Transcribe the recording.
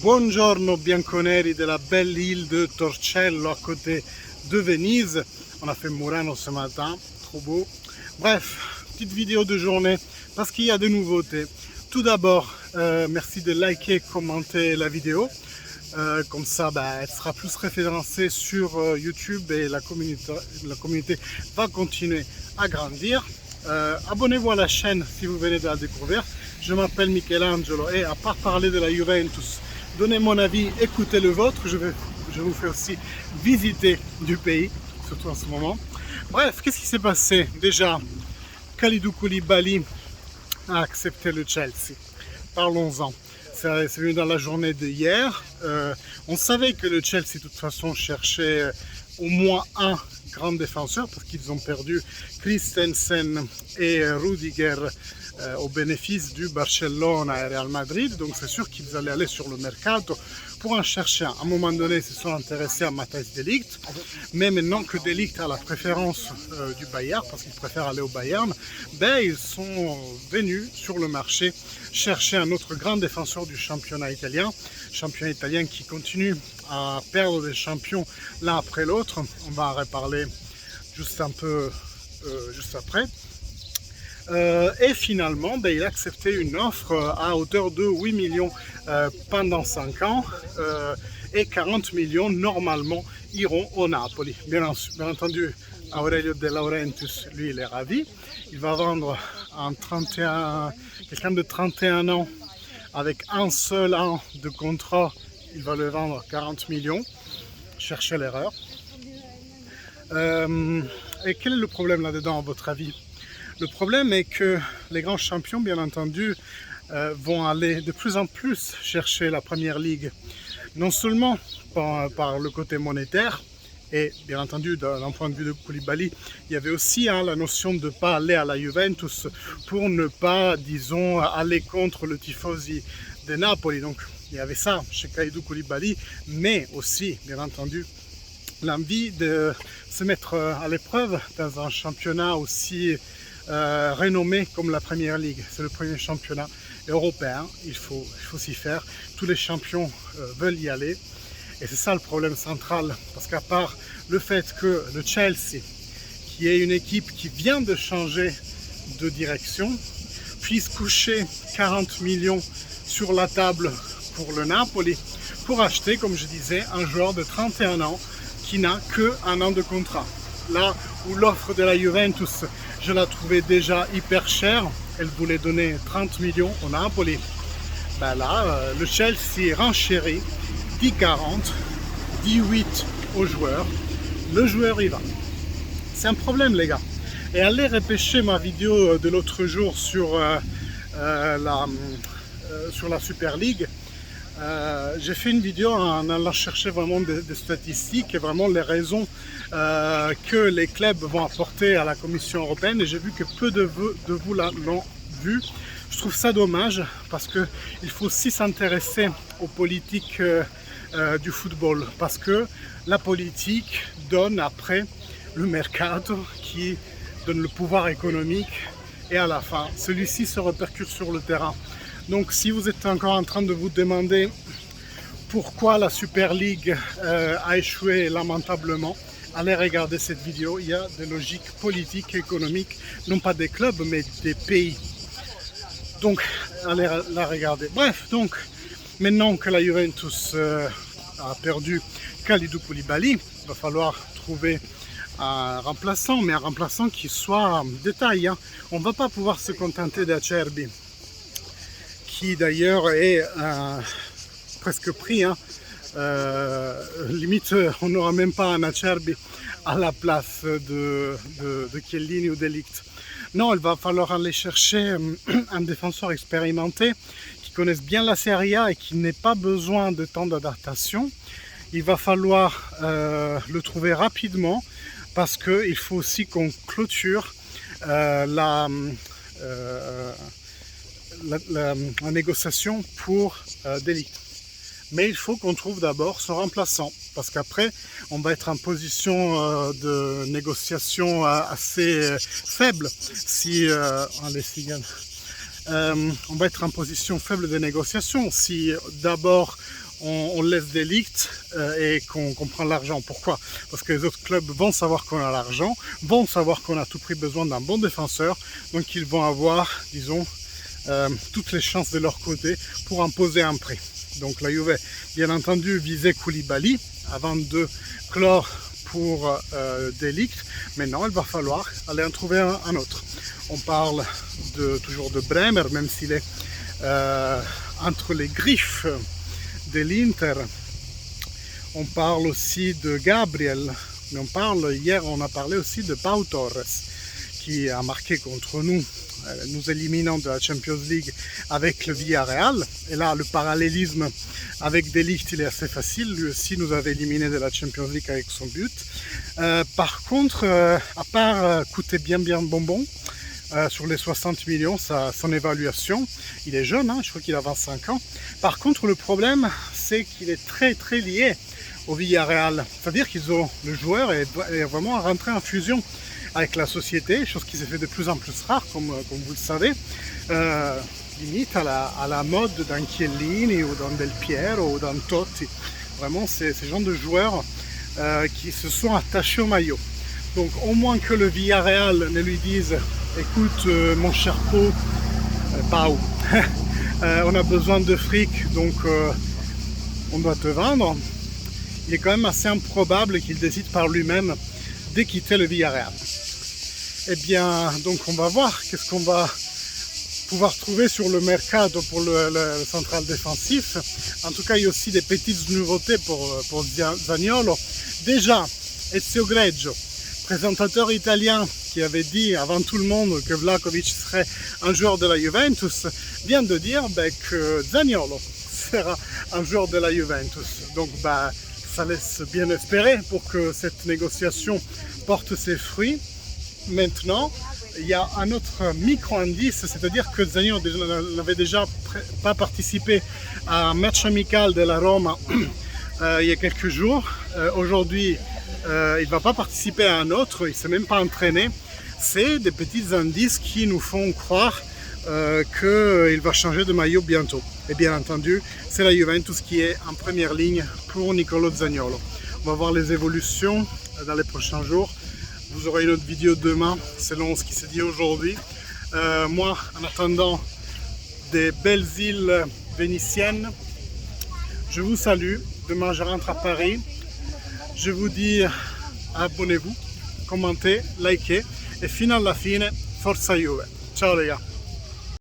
Buongiorno bianconeri de la belle île de Torcello à côté de Venise. On a fait Murano ce matin, trop beau. Bref, petite vidéo de journée parce qu'il y a des nouveautés. Tout d'abord, merci de liker, commenter la vidéo. Comme ça, elle sera plus référencée sur YouTube et la communauté va continuer à grandir. Abonnez-vous à la chaîne si vous venez de la découvrir. Je m'appelle Michelangelo et à part parler de la Juventus, donner mon avis, écouter le vôtre, je vous fais aussi visiter du pays, surtout en ce moment. Bref, qu'est-ce qui s'est passé? Déjà, Kalidou Koulibaly a accepté le Chelsea. Parlons-en. C'est venu dans la journée de hier. On savait que le Chelsea, de toute façon, cherchait au moins un grand défenseur parce qu'ils ont perdu Christensen et Rudiger au bénéfice du Barcelona et Real Madrid. Donc c'est sûr qu'ils allaient aller sur le mercato pour en chercher un. À un moment donné, ils se sont intéressés à Matthijs de Ligt. Mais maintenant que de Ligt a la préférence du Bayern, parce qu'ils préfèrent aller au Bayern, ils sont venus sur le marché chercher un autre grand défenseur du championnat italien qui continue à perdre des champions l'un après l'autre. On va en reparler juste un peu juste après. Et finalement, il a accepté une offre à hauteur de 8 millions pendant 5 ans et 40 millions normalement iront au Napoli. Bien entendu, Aurelio De Laurentiis, lui, il est ravi. Il va vendre quelqu'un de 31 ans avec un seul an de contrat. Il va le vendre 40 millions. Cherchez l'erreur. Et quel est le problème là-dedans, à votre avis? Le problème est que les grands champions, bien entendu, vont aller de plus en plus chercher la première ligue. Non seulement par le côté monétaire, et bien entendu, d'un point de vue de Koulibaly, il y avait aussi la notion de ne pas aller à la Juventus pour ne pas, disons, aller contre le tifosi de Napoli. Donc, il y avait ça chez Kalidou Koulibaly, mais aussi, bien entendu, l'envie de se mettre à l'épreuve dans un championnat aussi renommé comme la Première Ligue. C'est le premier championnat européen, il faut s'y faire. Tous les champions veulent y aller. Et c'est ça le problème central, parce qu'à part le fait que le Chelsea, qui est une équipe qui vient de changer de direction, puisse coucher 40 millions sur la table pour le Napoli, pour acheter, comme je disais, un joueur de 31 ans qui n'a qu'un an de contrat. Là où l'offre de la Juventus, je la trouvais déjà hyper chère, elle voulait donner 30 millions au Napoli. Là, le Chelsea renchérit, dit 40, dit 8 au joueur, le joueur y va. C'est un problème, les gars. Et allez repêcher ma vidéo de l'autre jour sur la Super League. J'ai fait une vidéo en allant chercher vraiment des statistiques et vraiment les raisons que les clubs vont apporter à la Commission européenne, et j'ai vu que peu de vous l'ont vu. Je trouve ça dommage parce qu'il faut aussi s'intéresser aux politiques du football, parce que la politique donne après le mercato qui donne le pouvoir économique, et à la fin celui-ci se répercute sur le terrain. Donc si vous êtes encore en train de vous demander pourquoi la Super League a échoué lamentablement, allez regarder cette vidéo. Il y a des logiques politiques et économiques, non pas des clubs mais des pays. Donc allez la regarder. Bref, donc maintenant que la Juventus a perdu Kalidou Koulibaly, il va falloir trouver un remplaçant, mais un remplaçant qui soit de taille. On ne va pas pouvoir se contenter d'Acerbi, qui d'ailleurs est presque pris. Limite, on n'aura même pas un Acerbi à la place de Chiellini ou de Ligt. Non, il va falloir aller chercher un défenseur expérimenté qui connaisse bien la Serie A et qui n'ait pas besoin de temps d'adaptation. Il va falloir le trouver rapidement parce qu'il faut aussi qu'on clôture la négociation pour De Ligt. Mais il faut qu'on trouve d'abord son remplaçant, parce qu'après on va être en position de négociation assez faible si on va être en position faible de négociation si d'abord on laisse De Ligt et qu'on prend l'argent. Pourquoi? Parce que les autres clubs vont savoir qu'on a l'argent, vont savoir qu'on a à tout prix besoin d'un bon défenseur, donc ils vont avoir, disons, toutes les chances de leur côté pour imposer un prix. Donc la Juve, bien entendu, visait Koulibaly avant de clore pour De Ligt. Maintenant, il va falloir aller en trouver un autre. On parle toujours de Bremer, même s'il est entre les griffes de l'Inter. On parle aussi de Gabriel, mais hier on a parlé aussi de Pau Torres, qui a marqué contre nous, nous éliminant de la Champions League avec le Villarreal. Et là, le parallélisme avec De Ligt, il est assez facile. Lui aussi nous avait éliminé de la Champions League avec son but. Par contre, à part coûter bien bonbon, sur les 60 millions, son évaluation, il est jeune, hein, je crois qu'il a 25 ans. Par contre, le problème, c'est qu'il est très lié au Villarreal. C'est-à-dire le joueur est vraiment rentré en fusion avec la société, chose qui s'est fait de plus en plus rare, comme vous le savez, limite à la mode d'un Chiellini ou d'un Del Piero ou d'un Totti. Vraiment, c'est ce genre de joueurs qui se sont attachés au maillot. Donc au moins que le Villarreal ne lui dise « Écoute mon cher Pau, on a besoin de fric, donc on doit te vendre », il est quand même assez improbable qu'il décide par lui-même de quitter le Villarreal. Eh bien, donc on va voir qu'est-ce qu'on va pouvoir trouver sur le mercato pour le central défensif. En tout cas, il y a aussi des petites nouveautés pour Zaniolo. Déjà, Ezio Greggio, présentateur italien qui avait dit avant tout le monde que Vlahovic serait un joueur de la Juventus, vient de dire que Zaniolo sera un joueur de la Juventus. Donc ça laisse bien espérer pour que cette négociation porte ses fruits. Maintenant, il y a un autre micro-indice, c'est-à-dire que Zaniolo n'avait déjà pas participé à un match amical de la Roma il y a quelques jours. Aujourd'hui, il ne va pas participer à un autre, il ne s'est même pas entraîné. C'est des petits indices qui nous font croire qu'il va changer de maillot bientôt. Et bien entendu, c'est la Juventus qui est en première ligne pour Nicolo Zaniolo. On va voir les évolutions dans les prochains jours. Vous aurez une autre vidéo demain, selon ce qui s'est dit aujourd'hui. Moi, en attendant des belles îles vénitiennes, je vous salue. Demain, je rentre à Paris. Je vous dis abonnez-vous, commentez, likez et fino alla fine, forza Juve. Ciao les gars.